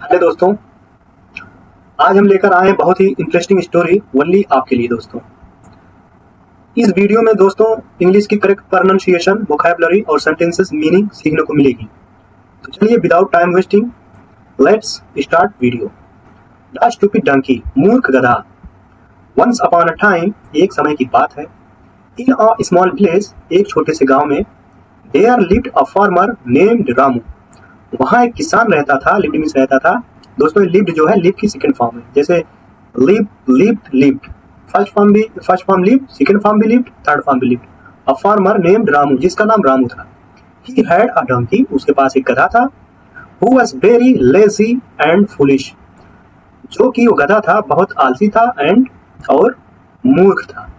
Hello दोस्तों, आज हम लेकर आए हैं बहुत ही इंटरेस्टिंग स्टोरी ओनली आपके लिए दोस्तों। इस वीडियो में दोस्तों इंग्लिश की करेक्ट प्रोनाउंसिएशन, वोकैबुलरी और सेंटेंसेस मीनिंग सीखने को मिलेगी। तो चलिए without time wasting let's start video. The stupid donkey, मूर्ख गधा। वंस अपॉन अ टाइम, एक समय की बात है। इन अ स्मॉल विलेज, एक छोटे से गांव में। There lived a farmer named Ramu. वहां एक किसान रहता था, लिव्ड मीन्स रहता था दोस्तों। लिव्ड जो है लिव की सेकंड फॉर्म है, जैसे live, lived, lived. First form live, second form भी लिव्ड, थर्ड फॉर्म भी lived. A farmer named Ramu, जिसका नाम रामू था। ही हैड अ डंकी, उसके पास एक गधा था। Who was very lazy and foolish, जो कि वो गधा था बहुत आलसी था एंड और मूर्ख था।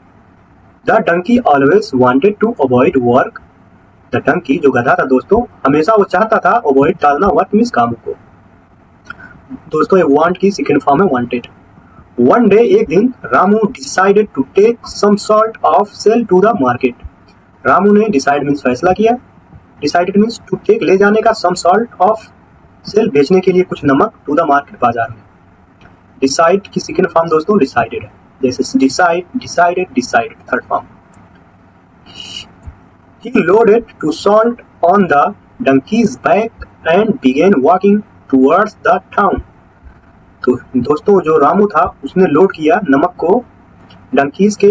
The donkey always wanted to avoid work. The donkey जो गधा था दोस्तों, हमेशा वो चाहता था अवॉइड, टालना, वर्क मीन्स काम को। दोस्तों ये वांट की सेकंड फॉर्म है वांटेड। वन डे, एक दिन, Ramu decided to take some salt of sale to the market. Ramu ने डिसाइड मीन्स फैसला किया, डिसाइडेड मीन्स टू टेक ले जाने का, सम सॉल्ट ऑफ सेल बेचने के लिए कुछ नमक, टू द मार्केट बाजार में। डिसाइड की सेकंड फॉर्म दोस्तों डिसाइडेड है, जैसे decide, decided, decide third form. He loaded to salt on the donkey's back and began walking towards the town. तो दोस्तों जो रामू था उसने लोड किया नमक को डंकीज के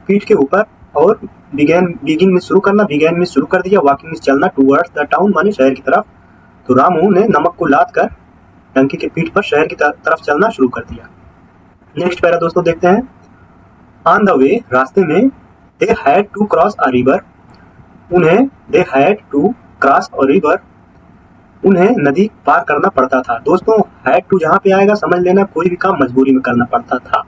पीठ के ऊपर और बिगिन में शुरू करना, बिगेन में शुरू कर दिया, वॉकिंग में चलना, टूवर्ड्स द टाउन माने शहर की तरफ। तो रामू ने नमक को लाद कर डंकी के पीठ पर शहर की तरफ चलना शुरू कर दिया। नेक्स्ट पैरा दोस्तों देखते हैं। ऑन द वे, रास्ते में, they had to cross a river. They had to cross a river, उन्हें नदी पार करना पड़ता था। दोस्तों हैड टू जहाँ पे आएगा समझ लेना कोई भी काम मजबूरी में करना पड़ता था।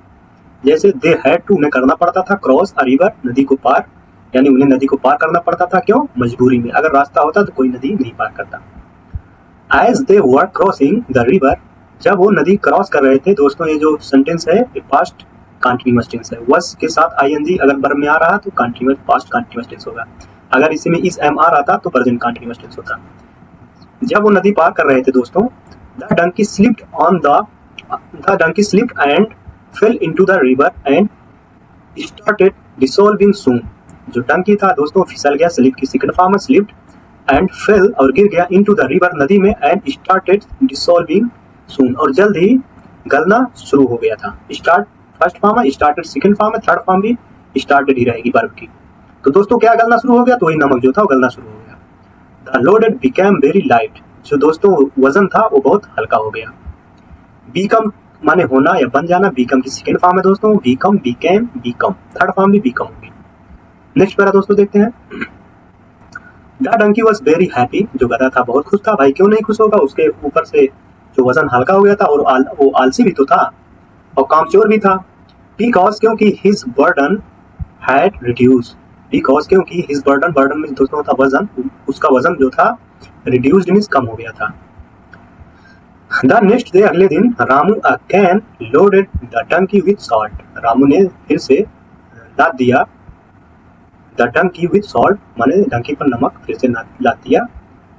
जैसे दे हैड टू, उन्हें करना पड़ता था क्रॉस अ रिवर, नदी को पार, यानी उन्हें नदी को पार करना पड़ता था। क्यों? मजबूरी में। अगर रास्ता होता तो कोई नदी नहीं पार करता। As they were crossing the river, जब वो नदी क्रॉस कर रहे थे दोस्तों, ये जो सेंटेंस है ये पास्ट कंटीन्यूअस टेंस है। वस के साथ आईएनजी अगर वर्ब में आ रहा तो कंटीन्यूअस पास्ट कंटीन्यूअस टेंस होगा। अगर इसी में इस एम आ रहा था तो प्रेजेंट कंटीन्यूअस टेंस होता। जब वो नदी पार कर रहे थे दोस्तों, the donkey slipped and fell into the river and started dissolving soon. जो डंकी था दोस्तों फिसल गया, स्लिप की सेकंड फॉर्म है स्लिप्ड, एंड फेल और गिर गया, इनटू द रिवर नदी में, एंड स्टार्टेड डिसॉल्विंग सून और जल्द ही गलना शुरू हो गया था। स्टार्ट फर्स्ट फॉर्म है, स्टार्टेड सेकंड फॉर्म है, थर्ड फॉर्म भी स्टार्टेड ही रहेगी वर्ब की। तो दोस्तों क्या गलना शुरू हो गया? तो वही नमक जो था वो गलना शुरू हो गया। The loaded became very light, जो दोस्तों वजन था वो बहुत हल्का हो गया। बीकम माने होना या बन जाना, बीकम की सेकंड फॉर्म है दोस्तों, become, became, become third form भी बीकम होगी। नेक्स्ट पैरा दोस्तों देखते हैं। The donkey was very happy, जो गधा था बहुत खुश था। भाई क्यों नहीं खुश होगा, उसके ऊपर से जो वजन हल्का हो गया था और वो आलसी भी तो था और कामचोर भी था। बिकॉज, क्योंकि his burden had reduce, because क्योंकि हिज बर्डन में दोस्तों होता वजन, उसका वजन जो था रिड्यूस्ड मीन्स कम हो गया था। द नेक्स्ट डे, अगले दिन, Ramu again loaded the donkey with salt, Ramu ने फिर से लाद दिया द डंकी विद सॉल्ट माने डंकी पर नमक फिर से लाद दिया।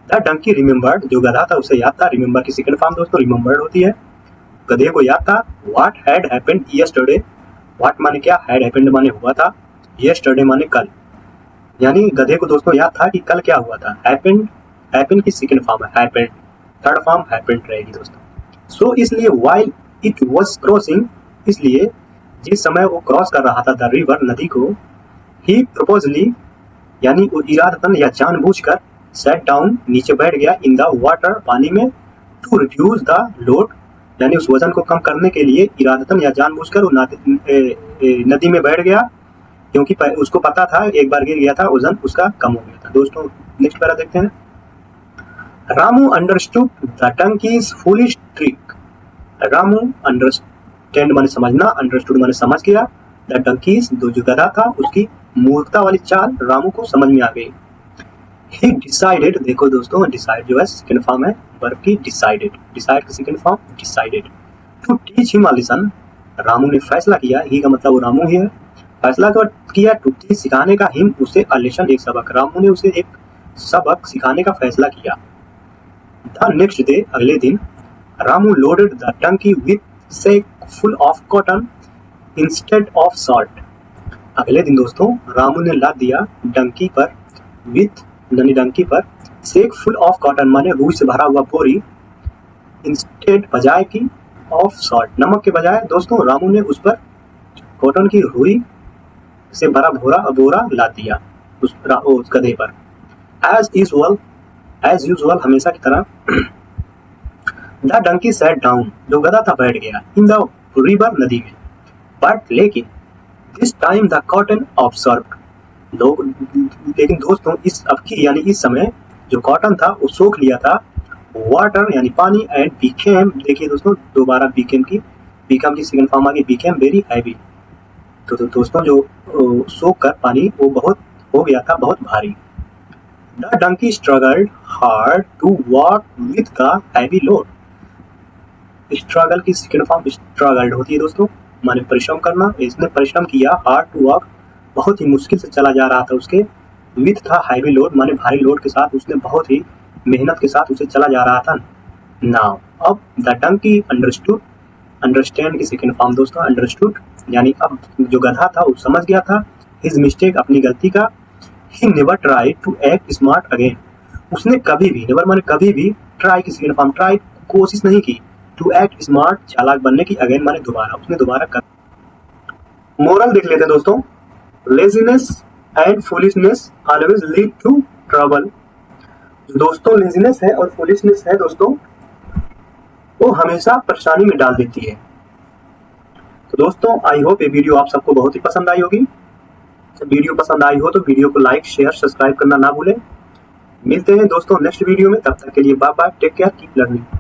द डंकी रिमेम्बर्ड, जो गधा था उसे याद था। रिमेम्बर की सेकंड फॉर्म दोस्तों रिमेम्बर्ड होती है, गधे को याद था। What had happened yesterday, what माने क्या, हैड हैपेंड माने हुआ था, यस्टरडे माने कल, यानी गधे को दोस्तों याद था कि कल क्या हुआ था। हैपेंड, हैपेंड की सेकंड फॉर्म है हैपेंड, थर्ड फॉर्म हैपेंड रहेगी दोस्तों। सो इसलिए व्हाइल इट वाज क्रॉसिंग, इसलिए जिस समय वो क्रॉस कर रहा था द रिवर नदी को, ही प्रपोजली यानी वो इरादतन या जानबूझकर, सेट डाउन नीचे बैठ गया, इन द वाटर पानी में, टू रिड्यूस द लोड यानी उस वजन को कम करने के लिए इरादतन या जानबूझकर वो नदी में बैठ गया, क्योंकि उसको पता था एक बार गिर गया था वजन उसका कम हो गया था। दोस्तों नेक्स्ट पैरा देखते हैं। Ramu understood the donkeys foolish trick, Ramu understand माने समझना, अंडरस्टूड माने समझ गया, द डंकीज जो गधा था उसकी मूर्खता वाली चाल रामू को समझ में आ गई। ही डिसाइडेड, देखो दोस्तों डिसाइड जो है सेकंड फॉर्म है वर्ब की डिसाइडेड, डिसाइड की second form decided, to teach him a lesson, Ramu ने फैसला किया, ही का मतलब वो रामू ही है, फैसला किया टू टीच सिखाने का, हिम उसे अ लेसन एक सबक, रामू ने उसे एक सबक सिखाने का फैसला किया। द नेक्स्ट डे, अगले दिन, Ramu loaded the donkey with sack full of cotton instead of salt. अगले दिन दोस्तों रामू ने लाद दिया डंकी पर यानी डंकी पर सेक फुल ऑफ कॉटन माने रूई से भरा हुआ बोरी, इंस्टेड बजाय की ऑफ सॉल्ट नमक के बजाय दोस्तों रामू ने उस पर कॉटन की रुई से भरा बोरा लाद दिया उस गधे पर। एज यूजुअल हमेशा की तरह द डंकी सैट डाउन जो गधा था बैठ गया इन द रिवर नदी में, बट लेकिन this time the cotton observed लेकिन दोस्तों इस समय जो कॉटन था वो सोख लिया था वाटर यानी पानी एंड बिकेम, देखिए दोस्तों दोबारा बिकेम की सेकंड फॉर्म आ गई बिकेम वेरी हैवी। तो दोस्तों जो सोख कर पानी वो बहुत हो गया था बहुत भारी। The donkey struggled hard to walk with the heavy load. Struggle की सेकंड फॉर्म स्ट्रगल्ड होती है दोस्तों माने परिश्रम करना। इसने परिश्रम किया हार्ड टू वॉक बहुत ही मुश्किल से चला जा रहा था उसके, विथ था हैवी लोड माने भारी लोड के साथ उसने बहुत ही मेहनत के साथ उसे चला जा रहा था। नाउ अब द डंकी अंडरस्टूड, अंडरस्टैंड की सेकंड फॉर्म दोस्तों अंडरस्टूड यानी अब जो गधा था वो समझ गया था हिज मिस्टेक अपनी गलती का। He never try to act smart again, उसने कभी भी नेवर माने कभी भी ट्राई की सेकंड फॉर्म ट्राई कोशिश नहीं की टू एक्ट स्मार्ट चालाक बनने की अगेन माने दोबारा उसने दोबारा कर। मोरल देख लेते हैं दोस्तों। Laziness and foolishness always lead to trouble. दोस्तों लेजीनेस है और फूलिशनेस है दोस्तों वो हमेशा परेशानी में डाल देती है। तो दोस्तों आई होप ये वीडियो आप सबको बहुत ही पसंद आई होगी। वीडियो पसंद आई हो तो वीडियो को लाइक शेयर सब्सक्राइब करना ना भूलें। मिलते हैं दोस्तों नेक्स्ट वीडियो में, तब तक के लिए bye bye, take care, keep learning.